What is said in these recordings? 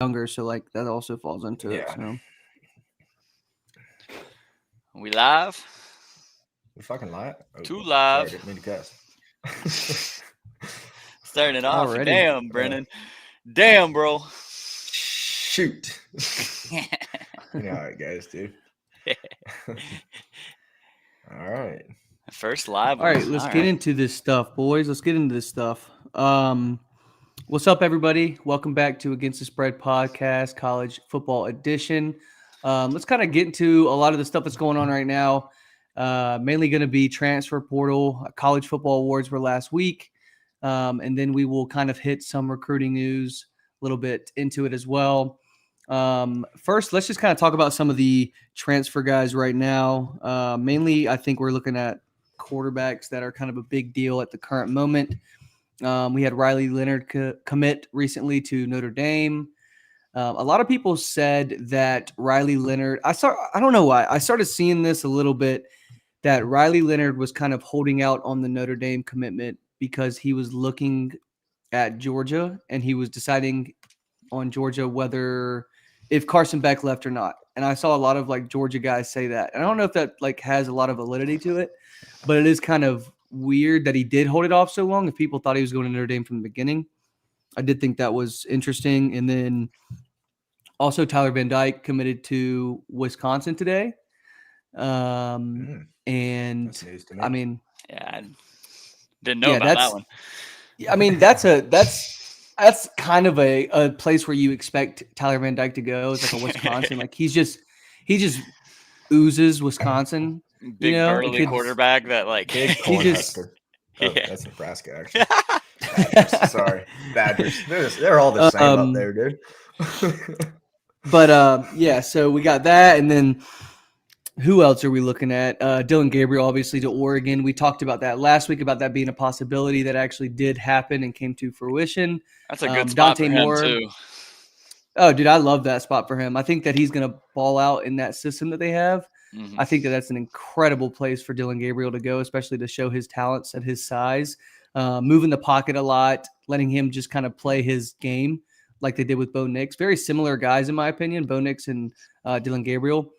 younger, so like that also falls into it. Yeah. So We live? We fucking lie. Oh, Too sorry, live. didn't mean to cuss. Starting it off. already, Damn, Brennan. Damn, bro. Shoot. You know how it goes, dude. All right. First live all one. right, let's All get right. into this stuff, boys. Let's get into this stuff. What's up, everybody? Welcome back to Against the Spread podcast, college football edition. Let's kind of get into a lot of the stuff that's going on right now. Mainly going to be transfer portal. College football awards were last week, and then we will kind of hit some recruiting news a little bit into it as well. First, let's just kind of talk about some of the transfer guys right now. Mainly, I think we're looking at quarterbacks that are kind of a big deal at the current moment. We had Riley Leonard commit recently to Notre Dame. A lot of people said that Riley Leonard. I don't know why. I started seeing this a little bit that Riley Leonard was kind of holding out on the Notre Dame commitment because he was looking at Georgia and he was deciding on Georgia whether if Carson Beck left or not. And I saw a lot of like Georgia guys say that. And I don't know if that like has a lot of validity to it, but it is kind of weird that he did hold it off so long if people thought he was going to Notre Dame from the beginning. I did think that was interesting. And then also Tyler Van Dyke committed to Wisconsin today. And That's news to me. I mean, Yeah, I didn't know yeah, about that one. I mean, that's kind of a place where you expect Tyler Van Dyke to go. It's like a Wisconsin. Like he just oozes Wisconsin. Big The burly kid's- quarterback that like Big he just- Cornhusker. Oh, Yeah. that's Nebraska, actually. Badgers, sorry. Badgers. They're all the same up there, dude. But yeah, so we got that, and then who else are we looking at? Dylan Gabriel, obviously, to Oregon. We talked about that last week about that being a possibility that actually did happen and came to fruition. That's a good spot Dante for him Moore. too. Oh, dude, I love that spot for him. I think that he's going to ball out in that system that they have. Mhm. I think that that's an incredible place for Dylan Gabriel to go, especially to show his talents at his size, moving the pocket a lot, letting him just kind of play his game like they did with Bo Nix. Very similar guys, in my opinion, Bo Nix and Dylan Gabriel.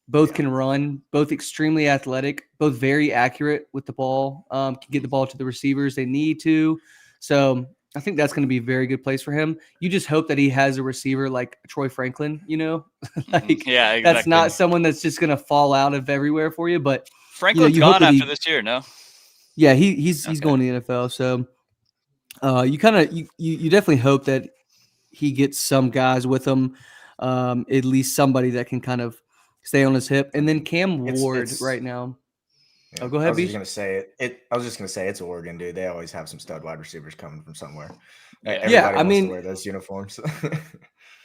Both can run, both extremely athletic, both very accurate with the ball, can get the ball to the receivers they need to. So I think that's going to be a very good place for him. You just hope that he has a receiver like Troy Franklin, like Yeah, exactly. that's not someone that's just going to fall out of everywhere for you. But Franklin's you hope gone that after this year, no? yeah, he's Okay. going to the NFL. So you definitely hope that he gets some guys with him, at least somebody that can kind of stay on his hip. And then Cam Ward it's- right now. Yeah, Oh, go ahead, I was just Beach. gonna say it. I was just gonna say it's Oregon, dude. They always have some stud wide receivers coming from somewhere. Everybody Yeah, I wants mean- to wear those uniforms.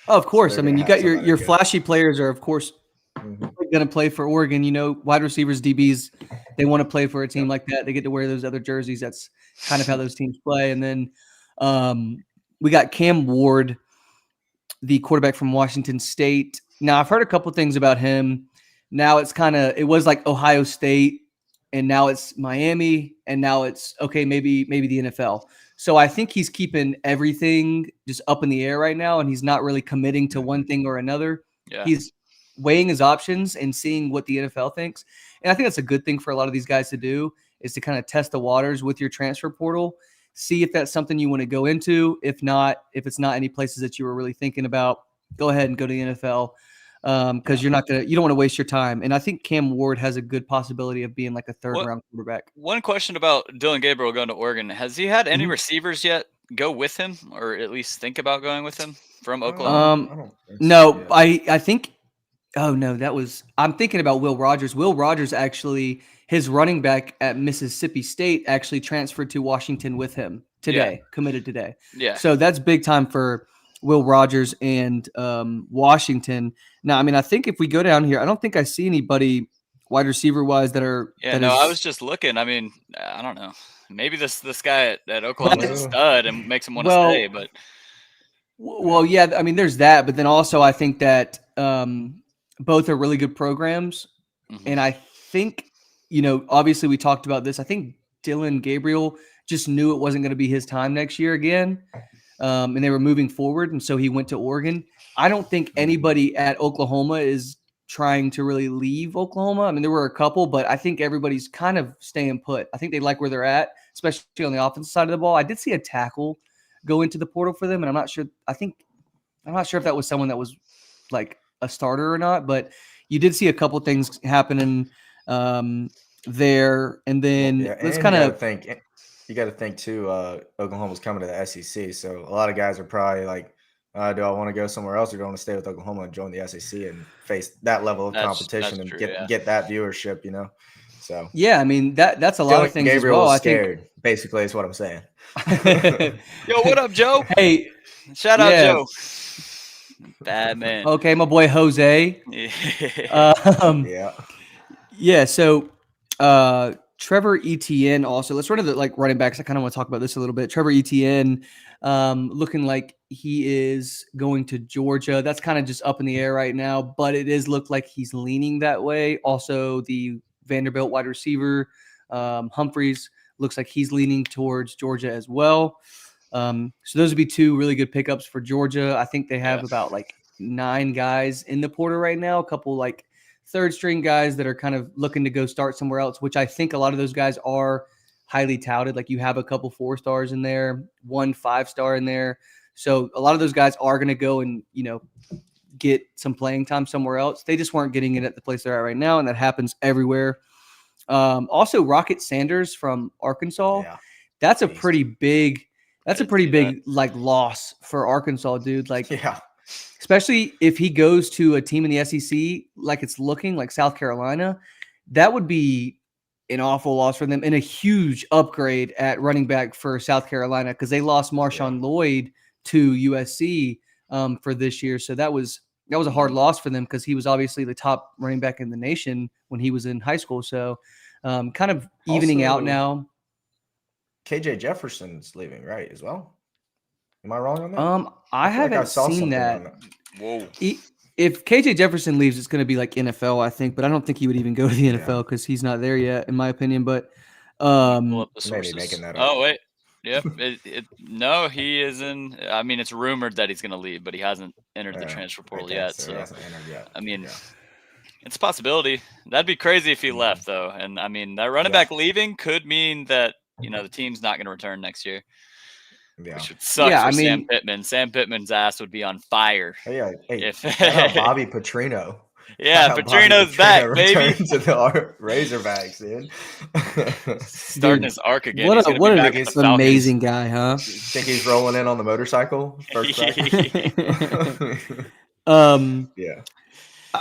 Oh, of course. they're I mean, gonna you have got your somebody good. flashy players are, of course, Mhm. going to play for Oregon. Wide receivers, DBs, they want to play for a team like that. They get to wear those other jerseys. That's kind of how those teams play. And then we got Cam Ward, the quarterback from Washington State. Now, I've heard a couple things about him. Now it was like Ohio State, and now it's Miami, and now it's okay, maybe the NFL. So I think he's keeping everything just up in the air right now, and he's not really committing to one thing or another. Yeah. He's weighing his options and seeing what the NFL thinks. And I think that's a good thing for a lot of these guys to do, is to kind of test the waters with your transfer portal, see if that's something you want to go into. If not, if it's not any places that you were really thinking about, go ahead and go to the NFL. Because you don't want to waste your time. And I think Cam Ward has a good possibility of being like a third round quarterback. One question about Dylan Gabriel going to Oregon. Has he had any Mhm. receivers yet go with him, or at least think about going with him from Oklahoma? I don't think No, so, I think. Oh no, I'm thinking about Will Rogers. Will Rogers actually, his running back at Mississippi State actually transferred to Washington with him today, committed today. Yeah. So that's big time for Will Rogers and Washington. Now, I mean, I think if we go down here, I don't think I see anybody wide receiver wise that are. Yeah, I was just looking. I mean, I don't know. Maybe this guy at Oklahoma is a stud and makes him want to stay. But well, yeah, I mean, there's that, but then also I think that both are really good programs, and I think obviously we talked about this. I think Dylan Gabriel just knew it wasn't going to be his time next year again. And they were moving forward, and so he went to Oregon. I don't think anybody at Oklahoma is trying to really leave Oklahoma. I mean, there were a couple, but I think everybody's kind of staying put. I think they like where they're at, especially on the offensive side of the ball. I did see a tackle go into the portal for them, and I'm not sure. I'm not sure if that was someone that was like a starter or not, but you did see a couple things happening there. And then let's kind of think. You got to think too. Oklahoma's coming to the SEC, so a lot of guys are probably like, "Do I want to go somewhere else, or do I want to stay with Oklahoma and join the SEC and face that level of competition and get that viewership?" So yeah, I mean that's a lot of things Gabriel as well. Was scared, basically, is what I'm saying. Yo, what up, Joe? Hey, shout out Joe. Bad man. Okay, my boy Jose. Yeah. So Trevor Etienne also. Let's run to the running backs. I kind of want to talk about this a little bit. Trevor Etienne, looking like he is going to Georgia. That's kind of just up in the air right now, but it is look like he's leaning that way. Also, the Vanderbilt wide receiver Humphreys looks like he's leaning towards Georgia as well. So those would be two really good pickups for Georgia. I think they have about 9 guys in the portal right now. A couple third string guys that are kind of looking to go start somewhere else, which I think a lot of those guys are highly touted. Like you have a couple 4 stars in there, 1 5-star in there. So a lot of those guys are going to go and, get some playing time somewhere else. They just weren't getting it at the place they're at right now. And that happens everywhere. Also Rocket Sanders from Arkansas. That's a pretty big, loss for Arkansas, dude. Especially if he goes to a team in the SEC, like it's looking like South Carolina, that would be an awful loss for them and a huge upgrade at running back for South Carolina because they lost Marshawn Lloyd to USC for this year. So that was a hard loss for them because he was obviously the top running back in the nation when he was in high school. So kind of evening out now. KJ Jefferson's leaving, right, as well? Am I wrong on that? I haven't seen that. Whoa. If KJ Jefferson leaves, it's going to be like NFL, I think, but I don't think he would even go to the NFL because he's not there yet, in my opinion. But maybe making that up. Oh wait, yep. No, he isn't. I mean, it's rumored that he's going to leave, but he hasn't entered the transfer portal yet. So he hasn't entered yet. I mean, it's a possibility. That'd be crazy if he left, though. And I mean, that running back leaving could mean that the team's not going to return next year. Yeah. Which would suck for Sam Pittman. Sam Pittman's ass would be on fire. If Bobby Petrino. Yeah, Petrino's back, baby. To the Razorbacks, dude. Starting his arc again. What an amazing guy, huh? Think he's rolling in on the motorcycle? First yeah.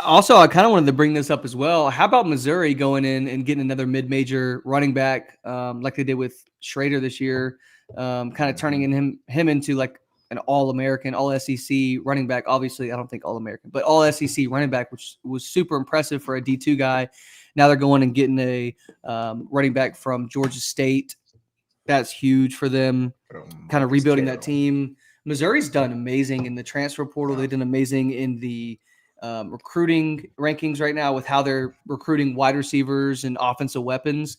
Also, I kind of wanted to bring this up as well. How about Missouri going in and getting another mid-major running back like they did with Schrader this year? Kind of turning him into like an all-American, all-SEC running back. Obviously, I don't think all-American, but all-SEC running back, which was super impressive for a D2 guy. Now they're going and getting a running back from Georgia State. That's huge for them, kind of rebuilding that team. Missouri's done amazing in the transfer portal. They've done amazing in the recruiting rankings right now with how they're recruiting wide receivers and offensive weapons.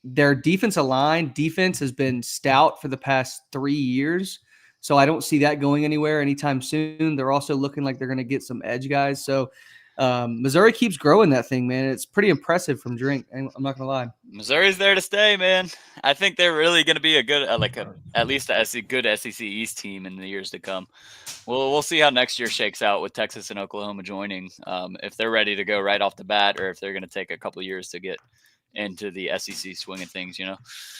Their defensive line defense has been stout for the past 3 years. So I don't see that going anywhere anytime soon. They're also looking like they're going to get some edge guys. So Missouri keeps growing that thing, man. It's pretty impressive from Drink. I'm not going to lie. Missouri's there to stay, man. I think they're really going to be a good, at least a good SEC East team in the years to come. We'll see how next year shakes out with Texas and Oklahoma joining, if they're ready to go right off the bat or if they're going to take a couple of years to get into the SEC swing of things,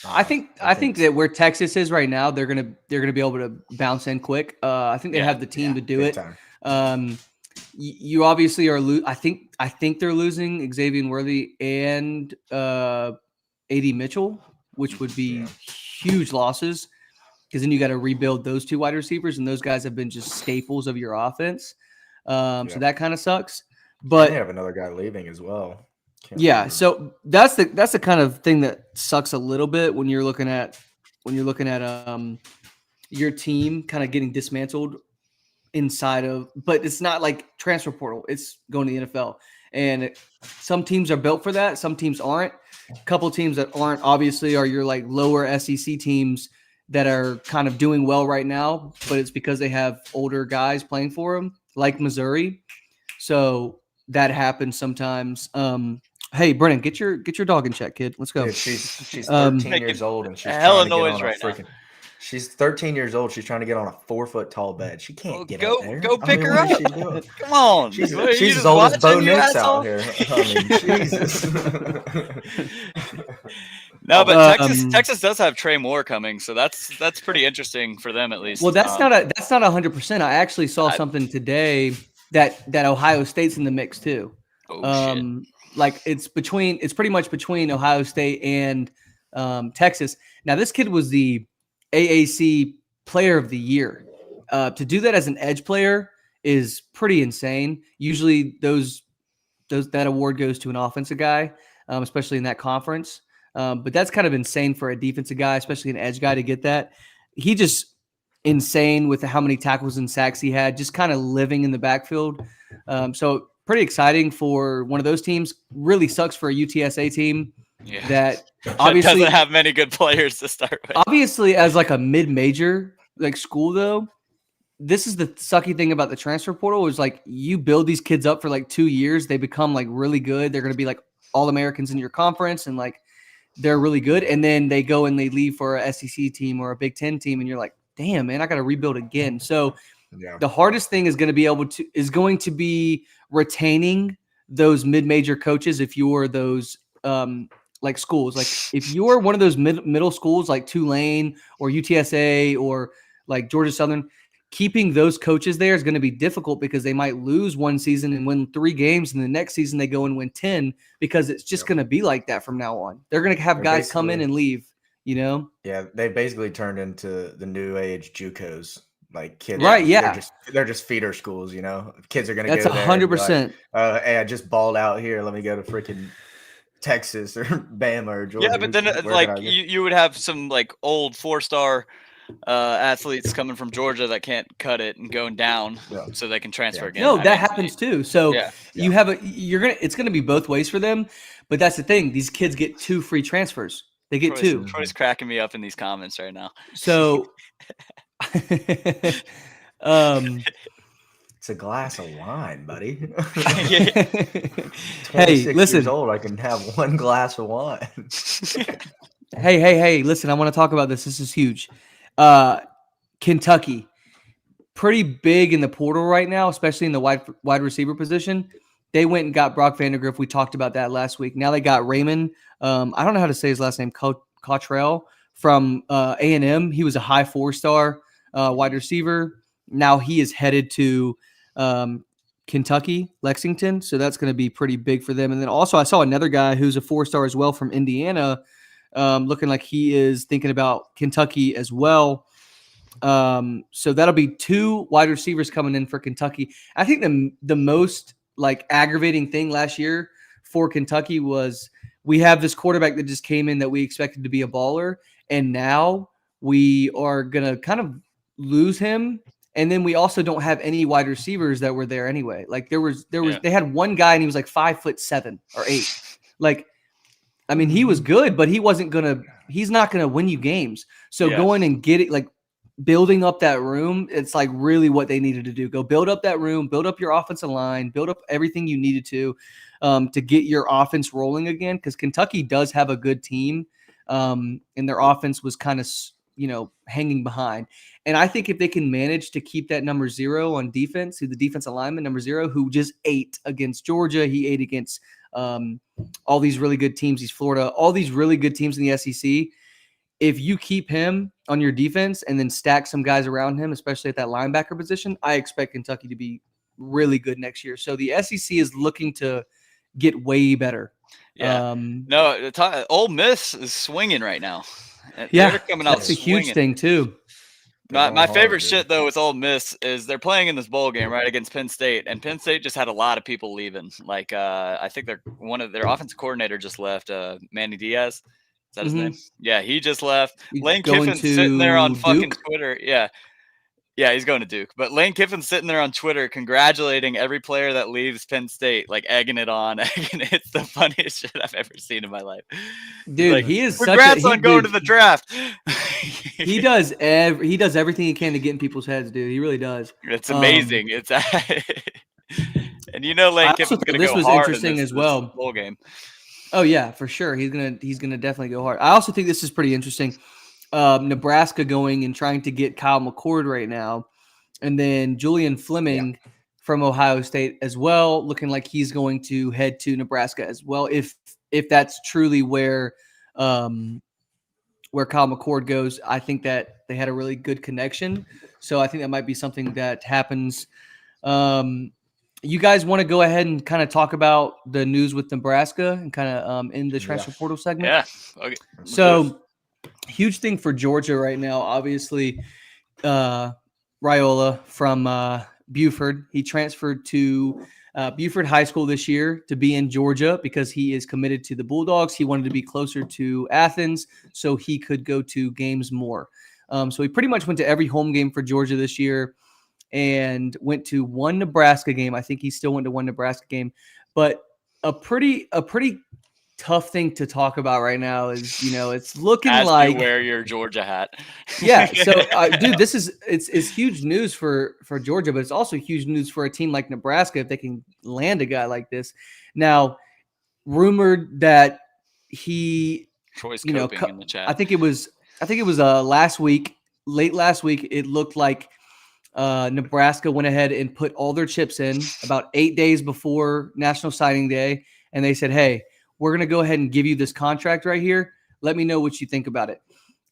I think that where Texas is right now, they're gonna be able to bounce in quick. I think they have the team to do it. You obviously are. I think they're losing Xavier Worthy and AD Mitchell, which would be huge losses because then you got to rebuild those 2 wide receivers, and those guys have been just staples of your offense. So that kind of sucks. But they have another guy leaving as well. So that's the kind of thing that sucks a little bit when you're looking at your team kind of getting dismantled inside of, but it's not like transfer portal. It's going to the NFL, and some teams are built for that. Some teams aren't. A couple teams that aren't obviously are your lower SEC teams. that are kind of doing well right now, but it's because they have older guys playing for them, like Missouri. So that happens sometimes. Hey, Brennan, get your dog in check, kid. Let's go. Dude, she's 13 years old and she's hella trying to get noise on a right freaking. now. She's 13 years old. She's trying to get on a 4-foot tall bed. She can't get go, up there. Go pick her what up. Is she doing? Come on. She's as old as Bo Nix out here. I mean, Jesus. No, but Texas does have Trey Moore coming, so that's pretty interesting for them at least. Well, that's not 100%. I actually saw something today that Ohio State's in the mix too. Oh shit. Like it's pretty much between Ohio State and Texas. Now this kid was the AAC Player of the Year. To do that as an edge player is pretty insane. Usually that award goes to an offensive guy, especially in that conference. But that's kind of insane for a defensive guy, especially an edge guy, to get that. He just insane with how many tackles and sacks he had, just kind of living in the backfield. So pretty exciting for one of those teams. Really sucks for a UTSA team that obviously doesn't have many good players to start with. Obviously, as like a mid-major like school, though, this is the sucky thing about the transfer portal is like you build these kids up for like 2 years, they become like really good. They're going to be like All-Americans in your conference, and like they're really good, and then they go and they leave for a SEC team or a Big Ten team, and you're like, damn, man, I got to rebuild again. So the hardest thing is going to be retaining those mid-major coaches if you're those like schools. Like if you're one of those middle schools like Tulane or UTSA or like Georgia Southern, keeping those coaches there is going to be difficult because they might lose one season and win 3 games, and the next season they go and win 10 because it's just going to be like that from now on. They're going to have guys come in and leave, you know? Yeah, they basically turned into the new age JUCOs. Like kids, right? Yeah, they're just feeder schools. You know, kids are gonna go. That's 100%. Hey, I just balled out here. Let me go to freaking Texas or Bama or Georgia. Yeah, but then like you would have some like old 4-star athletes coming from Georgia that can't cut it and going down, so they can transfer again. No, that happens too. So you have it's gonna be both ways for them. But that's the thing; these kids get 2 free transfers. They get 2. Troy's cracking me up in these comments right now. So. It's a glass of wine, buddy. Hey, listen. Years old, I can have 1 glass of wine. Hey, listen, I want to talk about this. This is huge. Kentucky, pretty big in the portal right now, especially in the wide receiver position. They went and got Brock Vandagriff. We talked about that last week. Now they got Raymond. I don't know how to say his last name, Cottrell from A&M. He was a high 4-star wide receiver. Now he is headed to Kentucky, Lexington. So that's going to be pretty big for them. And then also I saw another guy who's a 4-star as well from Indiana, looking like he is thinking about Kentucky as well. So that'll be 2 wide receivers coming in for Kentucky. I think the most like aggravating thing last year for Kentucky was we have this quarterback that just came in that we expected to be a baller, and now we are going to kind of lose him. And then we also don't have any wide receivers that were there anyway. Like they had one guy and he was like 5'7" or 8. Like, I mean, he was good, but he's not going to win you games. So going and get it, like building up that room, it's like really what they needed to do. Go build up that room, build up your offensive line, build up everything you needed to get your offense rolling again. Cause Kentucky does have a good team. And their offense was kind of, hanging behind. And I think if they can manage to keep that number 0 on defense, the defensive lineman, number 0, who just ate against Georgia, he ate against all these really good teams, these Florida, all these really good teams in the SEC. If you keep him on your defense and then stack some guys around him, especially at that linebacker position, I expect Kentucky to be really good next year. So the SEC is looking to get way better. Yeah. Ole Miss is swinging right now. They're coming out. That's a huge thing too. My favorite shit though with Ole Miss is they're playing in this bowl game right against Penn State, and Penn State just had a lot of people leaving. Like I think one of their offensive coordinator just left, Manny Diaz. Is that his name? Yeah, he just left. Lane Kiffin's sitting there on fucking Twitter. Yeah, he's going to Duke. But Lane Kiffin's sitting there on Twitter congratulating every player that leaves Penn State, like egging it on. It's the funniest shit I've ever seen in my life. Dude, like, he is congrats on going to the draft. He does everything he can to get in people's heads, dude. He really does. It's amazing. It's and Lane Kiffin's going to go hard interesting in this bowl game. Oh yeah, for sure. He's gonna definitely go hard. I also think this is pretty interesting. Nebraska going and trying to get Kyle McCord right now, and then Julian Fleming from Ohio State as well, looking like he's going to head to Nebraska as well. If that's truly where Kyle McCord goes, I think that they had a really good connection. So I think that might be something that happens. You guys want to go ahead and kind of talk about the news with Nebraska and kind of in the transfer portal segment? Yeah. Okay. So huge thing for Georgia right now, obviously, Rola from Buford. He transferred to Buford High School this year to be in Georgia because he is committed to the Bulldogs. He wanted to be closer to Athens so he could go to games more. So he pretty much went to every home game for Georgia this year and went to one Nebraska game. I think he still went to one Nebraska game. But a pretty tough thing to talk about right now is, it's looking like you wear your Georgia hat. Yeah. So, dude, it's huge news for Georgia, but it's also huge news for a team like Nebraska if they can land a guy like this. Now, rumored that Troy's coping in the chat. I think it was last week, late last week. It looked like Nebraska went ahead and put all their chips in about 8 days before National Signing Day, and they said, "Hey, we're going to go ahead and give you this contract right here. Let me know what you think about it."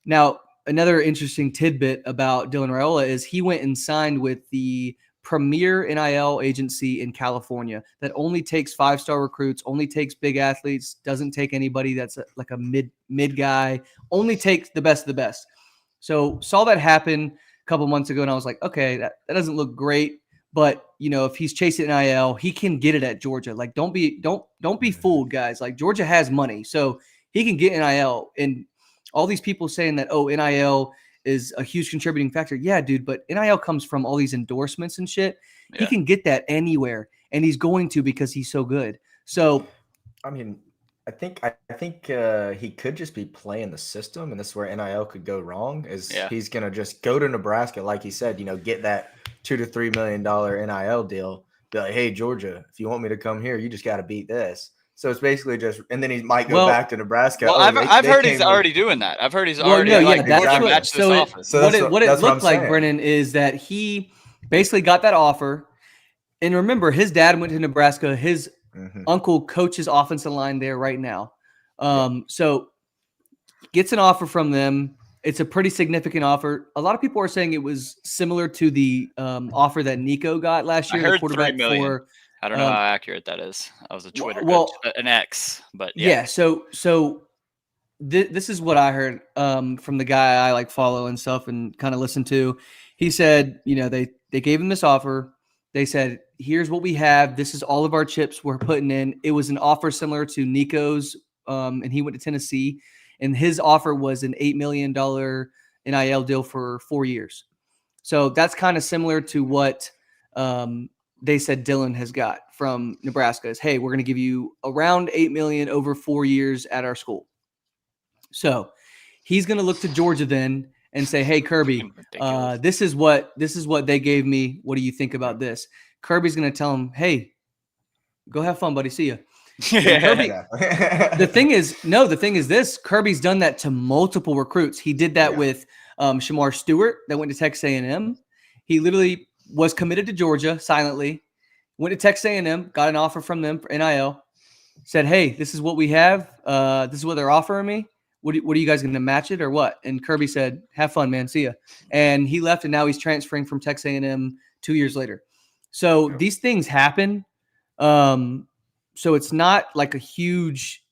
Now, another interesting tidbit about Dylan Raiola is he went and signed with the premier NIL agency in California that only takes 5-star recruits, only takes big athletes, doesn't take anybody that's like a mid guy, only takes the best of the best. So saw that happen a couple months ago, and I was like, okay, that doesn't look great. But if he's chasing NIL, he can get it at Georgia. Like, don't be fooled, guys. Like, Georgia has money, so he can get NIL. And all these people saying that, NIL is a huge contributing factor. Yeah, dude, but NIL comes from all these endorsements and shit. Yeah. He can get that anywhere, and he's going to because he's so good. So, I mean, I think he could just be playing the system, and this is where NIL could go wrong. He's gonna just go to Nebraska, like he said, get that $2 to $3 million NIL deal. Be like, hey, Georgia, if you want me to come here, you just got to beat this. So it's basically just, and then he might go back to Nebraska. Well, I've heard he's already doing that. I've heard he's already matched this offer. What it looked like, Brennan, is that he basically got that offer. And remember, his dad went to Nebraska. His uncle coaches offensive line there right now. So gets an offer from them. It's a pretty significant offer. A lot of people are saying it was similar to the offer that Nico got last year. I heard $3 million. I don't know how accurate that is. I was a Twitter, an X, but yeah. So this is what I heard from the guy I follow and stuff and kind of listen to. He said, they gave him this offer. They said, here's what we have. This is all of our chips we're putting in. It was an offer similar to Nico's, and he went to Tennessee. And his offer was an $8 million NIL deal for 4 years. So that's kind of similar to what they said Dylan has got from Nebraska is, hey, we're going to give you around $8 million over 4 years at our school. So he's going to look to Georgia then and say, hey, Kirby, this is what they gave me. What do you think about this? Kirby's going to tell him, hey, go have fun, buddy. See ya. Kirby, the thing is this, Kirby's done that to multiple recruits. He did that with Shamar Stewart that went to Texas A&M. He literally was committed to Georgia silently, went to Texas A&M, got an offer from them for NIL, said, hey, this is what we have. This is what they're offering me. What are you guys going to match it or what? And Kirby said, have fun, man. See ya. And he left, and now he's transferring from Texas A&M 2 years later. So these things happen. So it's not like a huge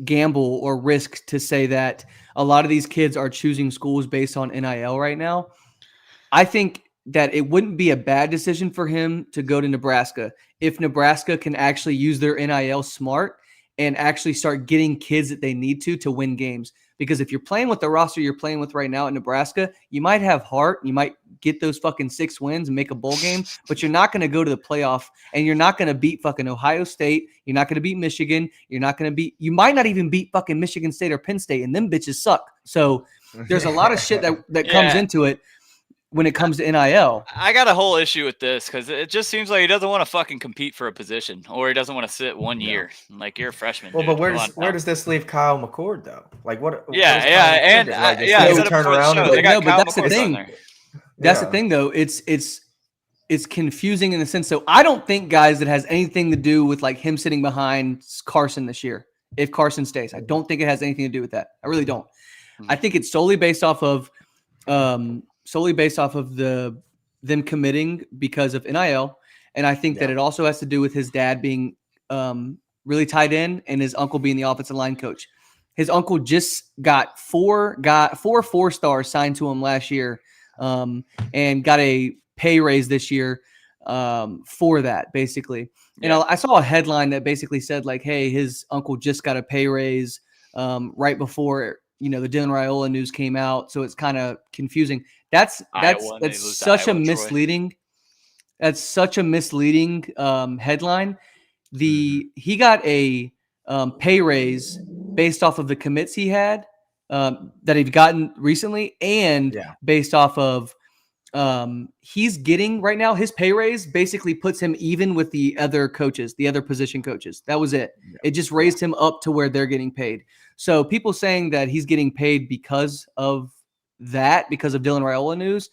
gamble or risk to say that a lot of these kids are choosing schools based on NIL right now. I think that it wouldn't be a bad decision for him to go to Nebraska if Nebraska can actually use their NIL smart and actually start getting kids that they need to win games. Because if you're playing with the roster you're playing with right now at Nebraska, you might have heart, you might get those fucking 6 wins and make a bowl game, but you're not going to go to the playoff, and you're not going to beat fucking Ohio State. You're not going to beat Michigan. You might not even beat fucking Michigan State or Penn State, and them bitches suck. So There's a lot of shit that comes into it when it comes to NIL. I got a whole issue with this because it just seems like he doesn't want to fucking compete for a position, or he doesn't want to sit 1 year. Like, you're a freshman. Well, dude. but where does this leave Kyle McCord though? Like what? Yeah, but that's the thing. That's the thing, though. It's confusing in the sense. So I don't think, guys, that has anything to do with like him sitting behind Carson this year. If Carson stays, I don't think it has anything to do with that. I really don't. I think it's solely based off of them committing because of NIL, and I think that it also has to do with his dad being really tied in and his uncle being the offensive line coach. His uncle just got four 4-star signed to him last year, and got a pay raise this year for that, basically. And I saw a headline that basically said like, hey, his uncle just got a pay raise right before the Dylan Raiola news came out. So it's kind of confusing. That's such a misleading. That's such a misleading headline. He got a pay raise based off of the commits he had that he'd gotten recently, and based off of he's getting right now, his pay raise basically puts him even with the other coaches, the other position coaches. That was it. It just raised him up to where they're getting paid. So people saying that he's getting paid because of Dylan Raiola news,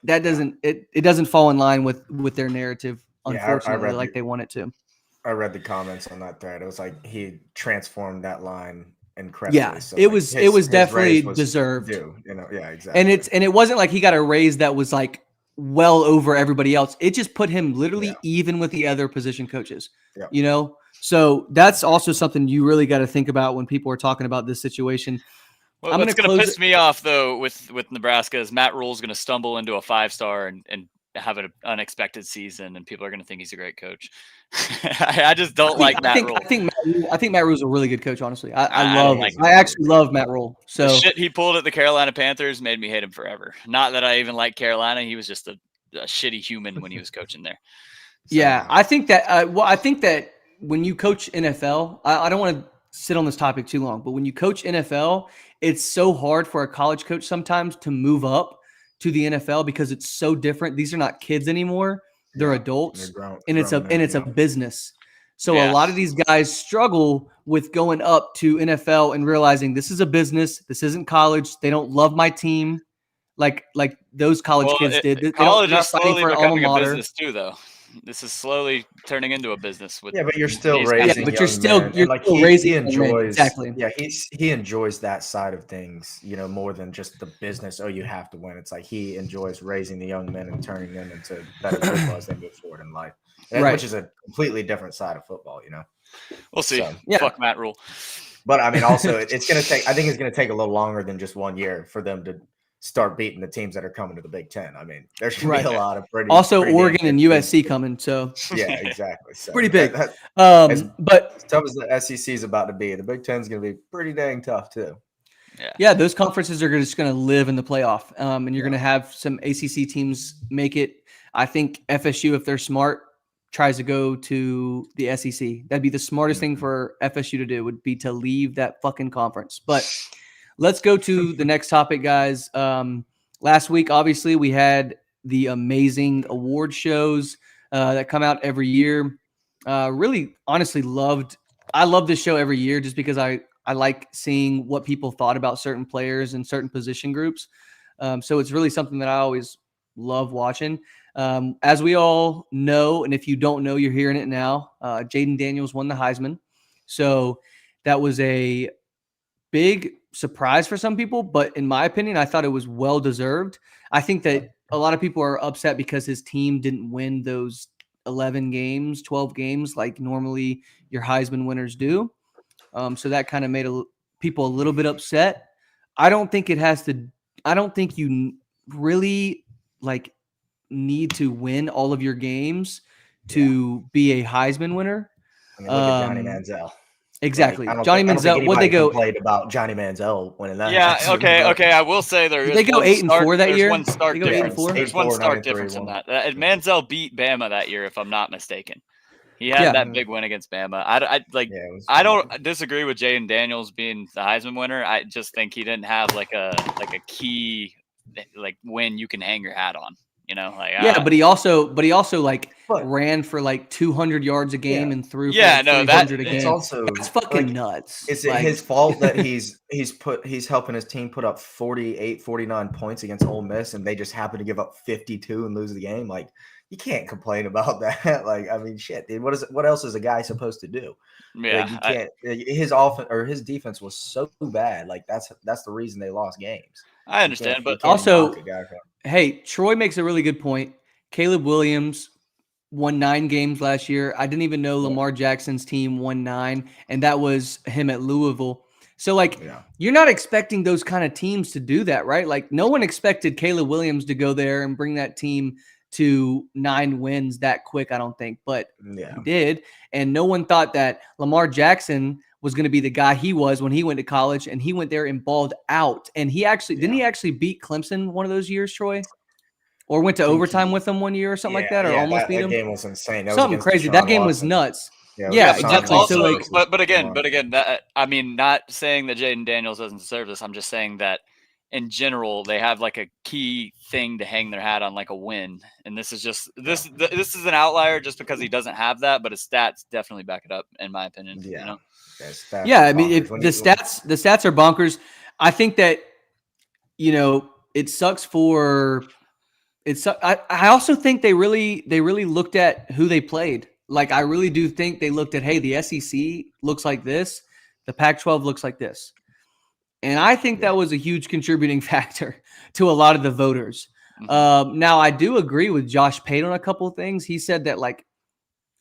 that doesn't it doesn't fall in line with their narrative, unfortunately, like they want it to. I read the comments on that thread. It was like he transformed that line incredibly. Yeah, so it was definitely deserved. Exactly. And it wasn't like he got a raise that was like well over everybody else. It just put him literally even with the other position coaches. So that's also something you really got to think about when people are talking about this situation. Well, what's going to piss me off though with Nebraska is Matt Rule's going to stumble into a 5-star and have an unexpected season, and people are going to think he's a great coach. I just don't like Matt Rule. I think Matt Rule's a really good coach, honestly. I actually love Matt Rule. So the shit he pulled at the Carolina Panthers made me hate him forever. Not that I even like Carolina. He was just a shitty human when he was coaching there. So, yeah, I think that I think that when you coach NFL, I don't want to sit on this topic too long, but when you coach NFL, it's so hard for a college coach sometimes to move up to the NFL because it's so different. These are not kids anymore. They're adults, and it's a business. So a lot of these guys struggle with going up to NFL and realizing this is a business. This isn't college. They don't love my team like those college kids did. College is slowly becoming a business too, though. This is slowly turning into a business. But you're still raising. But you're still raising. He enjoys exactly. Yeah, he enjoys that side of things, more than just the business. Oh, you have to win. It's like he enjoys raising the young men and turning them into better football as they move forward in life, which is a completely different side of football. We'll see. Fuck Matt Rule. But I mean, also, it's going to take. I think it's going to take a little longer than just 1 year for them to start beating the teams that are coming to the Big Ten. I mean, there's going to be a lot of pretty Oregon and USC coming. So yeah, exactly. So pretty big. But tough as the SEC is about to be, the Big Ten is going to be pretty dang tough too. Yeah, those conferences are just going to live in the playoff, and you're going to have some ACC teams make it. I think FSU, if they're smart, tries to go to the SEC. That'd be the smartest thing for FSU to do, would be to leave that fucking conference. But let's go to the next topic, guys. Last week, obviously, we had the amazing award shows that come out every year. Really, honestly, I love this show every year just because I like seeing what people thought about certain players and certain position groups. So it's really something that I always love watching. As we all know, and if you don't know, you're hearing it now, Jaden Daniels won the Heisman. So that was a big surprise for some people, but in my opinion, I thought it was well deserved. I think that a lot of people are upset because his team didn't win those 11 games, 12 games like normally your Heisman winners do. So that kind of made people a little bit upset. I don't think you really need to win all of your games to be a Heisman winner. I mean, look at Johnny Manziel. Exactly. Johnny Manziel. What they go played about Johnny Manziel winning that? Yeah. Okay. I will say they go 8-4 that year. One stark difference. There's one stark difference in that. Manziel beat Bama that year, if I'm not mistaken. He had that big win against Bama. I don't disagree with Jayden Daniels being the Heisman winner. I just think he didn't have like a key win you can hang your hat on. But he also like ran for like 200 yards a game and threw for like 300 a game. It's fucking nuts. Is it his fault that he's helping his team put up 48, 49 points against Ole Miss and they just happen to give up 52 and lose the game? Like, you can't complain about that. Like, I mean, shit, dude. What else is a guy supposed to do? Yeah, like, you can't. His offense or his defense was so bad. Like, that's the reason they lost games. I understand, but also, hey, Troy makes a really good point. Caleb Williams won 9 games last year. I didn't even know Lamar Jackson's team won 9, and that was him at Louisville. So, you're not expecting those kind of teams to do that, right? Like, no one expected Caleb Williams to go there and bring that team to 9 wins that quick, I don't think. But he did, and no one thought that Lamar Jackson was going to be the guy he was when he went to college, and he went there and balled out. And he actually didn't he actually beat Clemson one of those years, Troy? Or went to overtime with them one year or something like that, or almost beat him? That game was insane. That something was crazy. That game was nuts. Yeah, exactly. Also, but again, I mean, not saying that Jayden Daniels doesn't deserve this. I'm just saying that in general, they have like a key thing to hang their hat on, like a win. And this is just this is an outlier just because he doesn't have that, but his stats definitely back it up, in my opinion. Yeah. I mean, the stats are bonkers. I think that it sucks for. I also think they really looked at who they played. Like, I really do think they looked at, hey, the SEC looks like this, the Pac-12 looks like this, and I think that was a huge contributing factor to a lot of the voters. Now, I do agree with Josh Pate on a couple of things. He said that like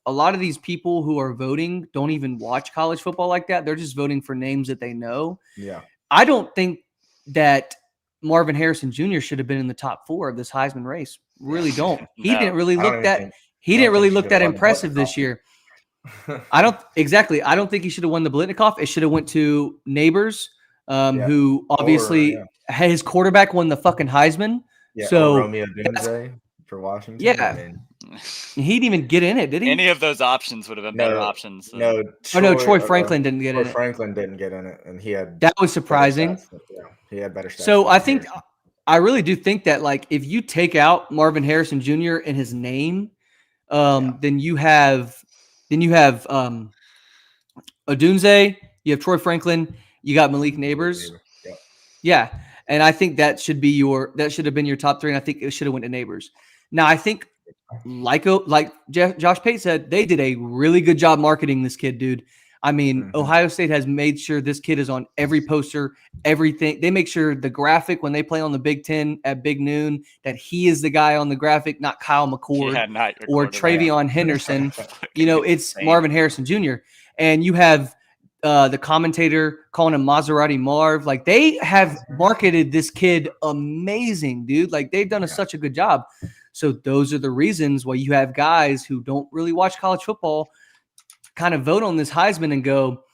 a lot of these people who are voting don't even watch college football like that. They're just voting for names that they know. Yeah, I don't think that Marvin Harrison Jr. should have been in the top 4 of this Heisman race. Really don't. He didn't really look that impressive this year. I don't think he should have won the Blitnikoff. It should have went to Neighbors, who obviously his quarterback won the fucking Heisman. Yeah, so Romeo Dunze for Washington. Yeah. He didn't even get in it, did he? Any of those options would have been better options. Troy Franklin didn't get in it. Franklin didn't get in it, and he had that was surprising. He had better stats. So I really do think that like if you take out Marvin Harrison Jr. and his name, then you have Odunze, you have Troy Franklin, you got Malik Neighbors. Yeah. And I think that should have been your top 3, and I think it should have went to Neighbors. Now, I think, like Josh Pate said, they did a really good job marketing this kid, dude. I mean, Ohio State has made sure this kid is on every poster, everything. They make sure the graphic when they play on the Big Ten at Big Noon that he is the guy on the graphic, not Kyle McCord or Travion Henderson. It's Marvin Harrison Jr. And you have the commentator calling him Maserati Marv. Like, they have marketed this kid amazing, dude. Like, they've done such a good job. So those are the reasons why you have guys who don't really watch college football kind of vote on this Heisman and go,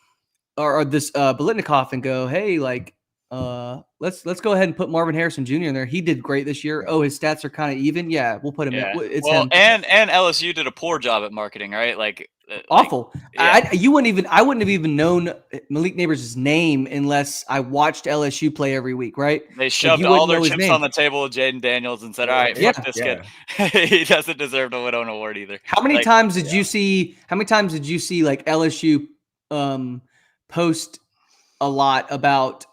or this Blitnikoff and go, hey, like, let's go ahead and put Marvin Harrison Jr. in there. He did great this year. Oh, his stats are kind of even. Yeah, we'll put him in. It's him. And LSU did a poor job at marketing, right? Like, awful. I wouldn't have even known Malik Neighbors' name unless I watched LSU play every week, right? They shoved all their chips on the table with Jayden Daniels and said, all right, fuck this kid. He doesn't deserve to win an award either. How many times did you see like LSU post a lot about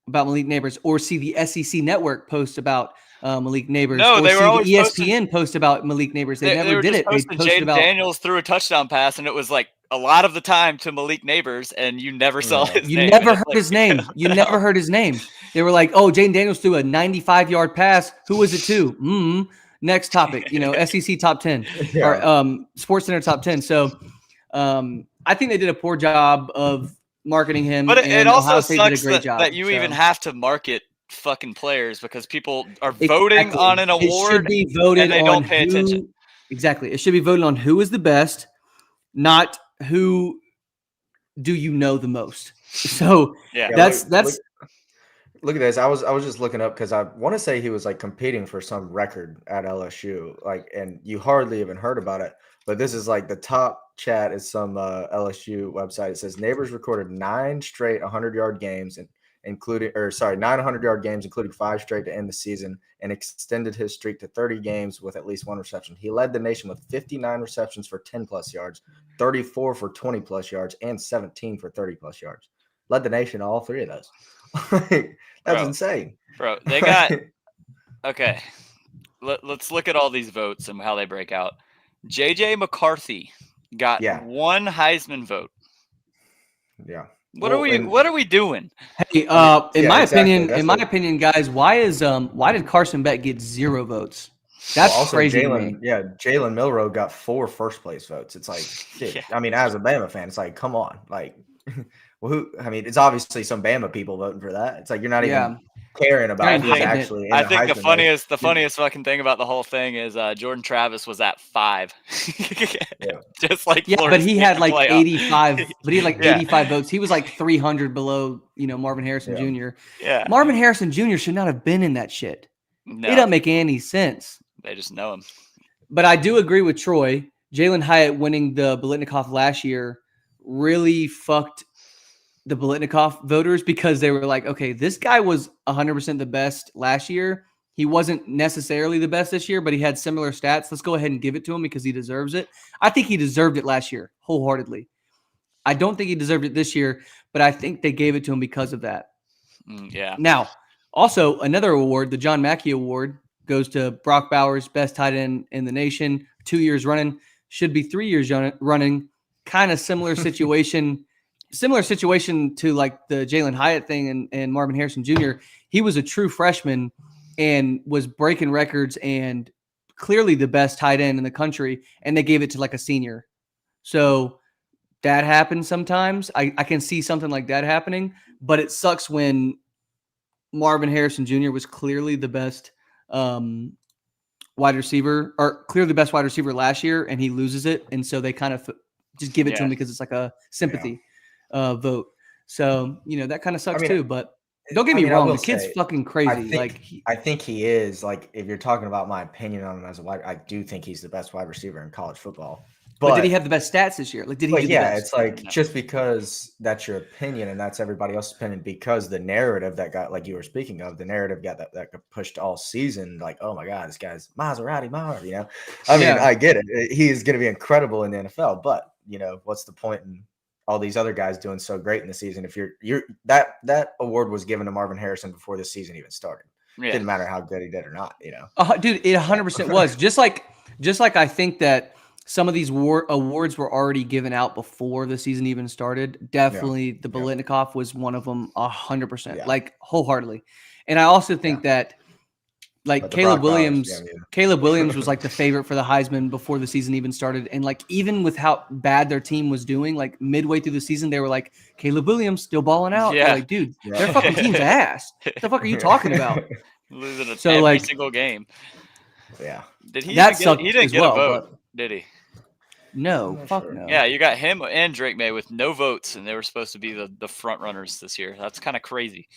Malik Neighbors, or see the SEC network post about Malik Neighbors? No, or they were always ESPN post about Malik Neighbors. They never did it. They posted about Daniels threw a touchdown pass, and it was like a lot of the time to Malik Neighbors, and you never saw his name. You never heard his name. You never heard his name. They were like, "Oh, Jayden Daniels threw a 95-yard pass. Who was it to?" Next topic. SEC top 10 or SportsCenter top 10. So, I think they did a poor job of marketing him. But it also sucks that you even have to market fucking players because people are voting on an award and they don't pay attention. Exactly. It should be voted on who is the best, not who do you know the most. So that's look at this. I was just looking up because I want to say he was like competing for some record at LSU, like, and you hardly even heard about it. But this is like the top chat is some LSU website. It says Neighbors recorded 9 straight 100-yard games and 9 100-yard games, including 5 straight to end the season, and extended his streak to 30 games with at least 1 reception. He led the nation with 59 receptions for 10+ yards, 34 for 20+ yards, and 17 for 30+ yards. Led the nation all 3 of those. That's insane. Bro, they got okay. Let's look at all these votes and how they break out. JJ McCarthy got 1 Heisman vote. Yeah. What are we doing? Hey, in my opinion, guys, why did Carson Beck get 0 votes? That's also crazy. Jalen Milroe got 4 first-place votes. It's like, shit. I mean, as a Bama fan, it's like, come on, like. Well, it's obviously some Bama people voting for that. It's like you're not even caring about who's actually in I think the funniest fucking thing about the whole thing is Jordan Travis was at 5. Just like but he had like 85. But he had like 85 votes. He was like 300 below, Marvin Harrison Jr. Yeah, Marvin Harrison Jr. should not have been in that shit. No. It doesn't make any sense. They just know him. But I do agree with Troy. Jalen Hyatt winning the Biletnikoff last year really fucked the Biletnikoff voters because they were like, okay, this guy was 100% the best last year. He wasn't necessarily the best this year, but he had similar stats. Let's go ahead and give it to him because he deserves it. I think he deserved it last year wholeheartedly. I don't think he deserved it this year, but I think they gave it to him because of that. Yeah. Now, also another award, the John Mackey Award, goes to Brock Bowers, best tight end in the nation, 2 years running, should be 3 years running. Kind of similar situation. Similar situation to like the Jalen Hyatt thing and Marvin Harrison Jr. He was a true freshman and was breaking records and clearly the best tight end in the country. And they gave it to like a senior. So that happens sometimes. I can see something like that happening, but it sucks when Marvin Harrison Jr. was clearly the best wide receiver or clearly the best wide receiver last year and he loses it. And so they kind of just give it to him because it's like a sympathy. Vote. So, that kind of sucks too, but don't get me wrong. The kid's fucking crazy. I think he is like, if you're talking about my opinion on him as a wide, I do think he's the best wide receiver in college football. But did he have the best stats this year? Like, did he? Do the best? It's like just because that's your opinion and that's everybody else's opinion, because the narrative that got, like you were speaking of, the narrative got that got pushed all season. Like, oh my God, this guy's Maserati Mar. I mean, I get it. He is going to be incredible in the NFL, but what's the point in all these other guys doing so great in the season? If you're that award was given to Marvin Harrison before the season even started. It didn't matter how good he did or not, Dude, it 100% was. Just like I think that some of these awards were already given out before the season even started. Definitely the Biletnikoff was one of them 100%, like wholeheartedly. And I also think that like Caleb Williams was like the favorite for the Heisman before the season even started. And like, even with how bad their team was doing, like midway through the season, they were like, Caleb Williams still balling out. Yeah. Like, dude, their fucking team's ass. What the fuck are you talking about? Losing every single game. Yeah. Did he? That sucked. He didn't get a vote, did he? No, fuck no. Yeah, you got him and Drake May with no votes, and they were supposed to be the front runners this year. That's kind of crazy.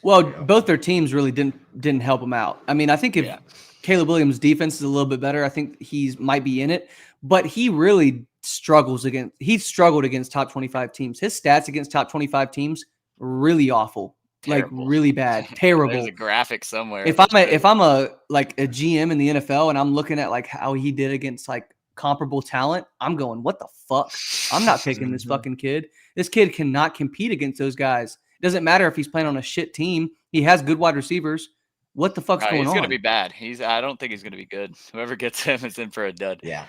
Well, both their teams really didn't help them out. I mean, I think if Caleb Williams' defense is a little bit better, I think he might be in it. But he really struggled against top 25 teams. His stats against top 25 teams really awful. Terrible. Like really bad. Terrible. There's a graphic somewhere. If I'm a GM in the NFL and I'm looking at like how he did against like comparable talent, I'm going, what the fuck? I'm not picking this fucking kid. This kid cannot compete against those guys. It doesn't matter if he's playing on a shit team. He has good wide receivers. What the fuck's going on? He's going to be bad. I don't think he's going to be good. Whoever gets him is in for a dud. Yeah.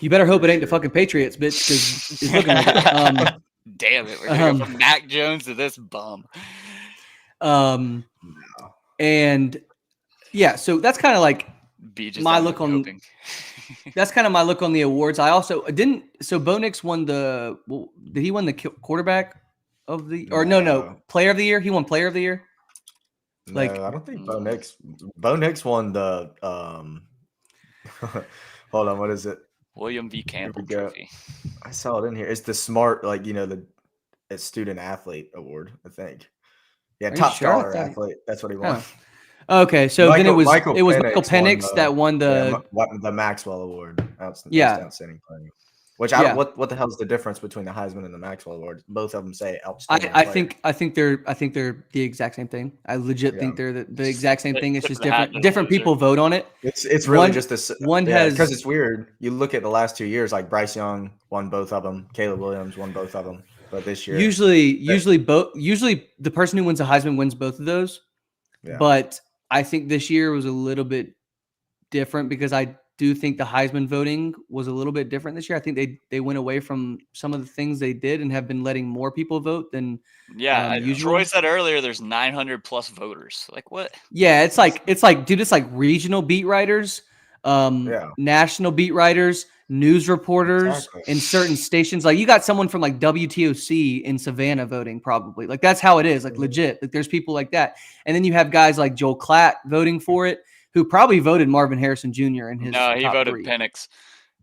You better hope it ain't the fucking Patriots, bitch, because it's looking like it. Damn it. We're going to go from Mac Jones to this bum. And yeah, so that's kind of like my look on that's kind of my look on the awards. I also Bo Nix won did he win the quarterback of the, or no, player of the year? He won player of the year? No, I don't think Bo Nix won the hold on, what is it? William V. Campbell Trophy. I saw it in here. It's the smart, the student athlete award, I think. Yeah, top scholar athlete. That's what he won. Okay, so then it was Michael Penix that won the Maxwell Award. Outstanding player. Which what the hell is the difference between the Heisman and the Maxwell Award? Both of them say outstanding. I think they're the exact same thing. I legit think they're the exact same thing. It's just different people vote on it. It's really just this one has because it's weird. You look at the last 2 years, like Bryce Young won both of them, Caleb Williams won both of them, but this year usually the person who wins the Heisman wins both of those. Yeah. But I think this year was a little bit different because I do think the Heisman voting was a little bit different this year. I think they went away from some of the things they did and have been letting more people vote than usual. Troy said earlier there's 900 plus voters. Like what? Yeah, it's like dude, it's like regional beat writers, national beat writers, news reporters in certain stations. Like you got someone from like WTOC in Savannah voting probably. Like that's how it is. Like legit. Like there's people like that. And then you have guys like Joel Klatt voting for it, who probably voted Marvin Harrison Jr. in his No, he voted Penix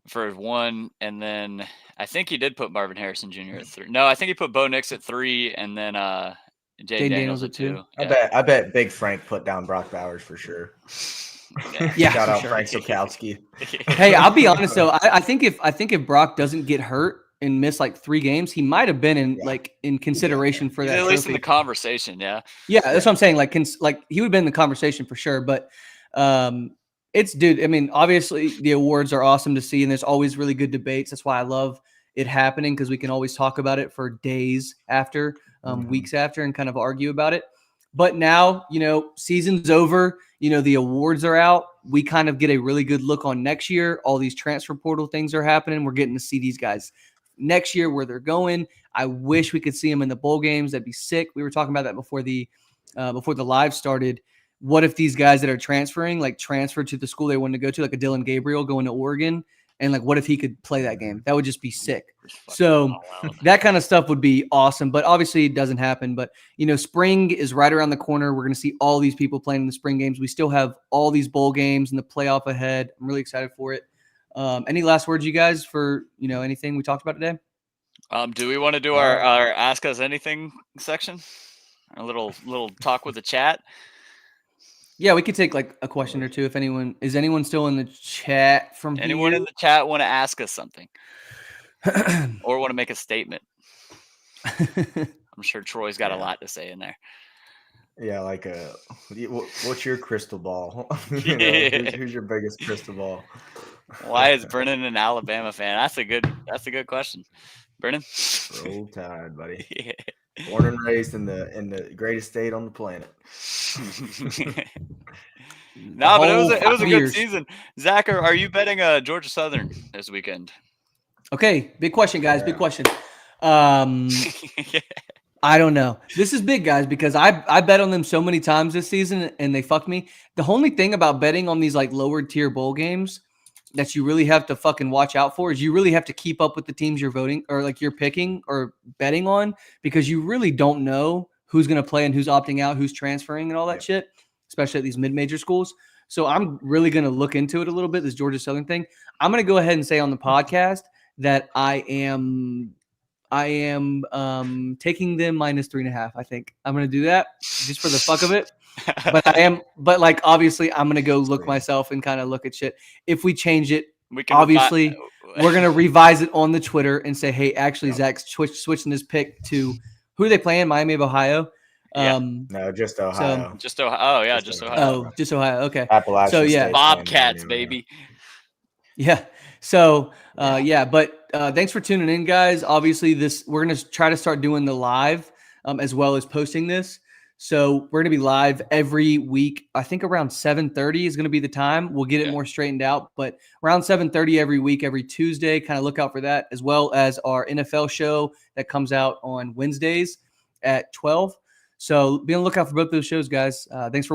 for 1, and then I think he did put Marvin Harrison Jr. at 3. No, I think he put Bo Nix at 3, and then Jay Daniels at 2. Yeah. I bet Big Frank put down Brock Bowers for sure. Yeah, shout out Frank Sokowski. Hey, I'll be honest though. I think if Brock doesn't get hurt and miss like 3 games, he might have been in consideration for that. At least in the conversation, yeah. Yeah, that's what I'm saying. Like he would have been in the conversation for sure, but. Dude, I mean, obviously the awards are awesome to see, and there's always really good debates. That's why I love it happening, because we can always talk about it for days after, weeks after, and kind of argue about it. But now, season's over, the awards are out. We kind of get a really good look on next year. All these transfer portal things are happening. We're getting to see these guys next year, where they're going. I wish we could see them in the bowl games. That'd be sick. We were talking about that before the live started. What if these guys that are transferring, like transfer to the school they want to go to, like a Dylan Gabriel going to Oregon, and like what if he could play that game? That would just be sick. So that kind of stuff would be awesome, but obviously it doesn't happen. But, spring is right around the corner. We're going to see all these people playing in the spring games. We still have all these bowl games and the playoff ahead. I'm really excited for it. Any last words, you guys, for, anything we talked about today? Do we want to do our Ask Us Anything section? A little talk with the chat? Yeah, we could take like a question or two if anyone is still in the chat from anyone here? In the chat want to ask us something or want to make a statement. I'm sure Troy's got a lot to say in there. Yeah, like what's your crystal ball? Who's your biggest crystal ball? Why is Brennan an Alabama fan? That's a good question. Brennan? Roll Tide, buddy. Yeah. Born and raised in the greatest state on the planet. No, but it was a good season. Zach, are you betting Georgia Southern this weekend? Okay, big question, guys. Yeah. Big question. I don't know. This is big, guys, because I bet on them so many times this season and they fucked me. The only thing about betting on these like lower tier bowl games that you really have to fucking watch out for is you really have to keep up with the teams you're voting or like you're picking or betting on, because you really don't know who's going to play and who's opting out, who's transferring and all that shit, especially at these mid-major schools. So I'm really going to look into it a little bit, this Georgia Southern thing. I'm going to go ahead and say on the podcast that I am taking them -3.5. I think I'm going to do that just for the fuck of it. But like, obviously I'm going to go look myself and kind of look at shit. If we change it, we're going to revise it on the Twitter and say, hey, actually Zach's switching his pick to who are they playing? Miami of Ohio. No, just Ohio. So, just Ohio. Oh yeah, just Ohio. Oh, just Ohio. Okay. Appalachian so yeah, State Bobcats, baby. Yeah. So but thanks for tuning in, guys. Obviously, we're gonna try to start doing the live as well as posting this. So we're gonna be live every week. I think around 7:30 is gonna be the time. We'll get it more straightened out, but around 7:30 every week, every Tuesday. Kind of look out for that, as well as our NFL show that comes out on Wednesdays at 12. So be on the lookout for both those shows, guys. Thanks for watching.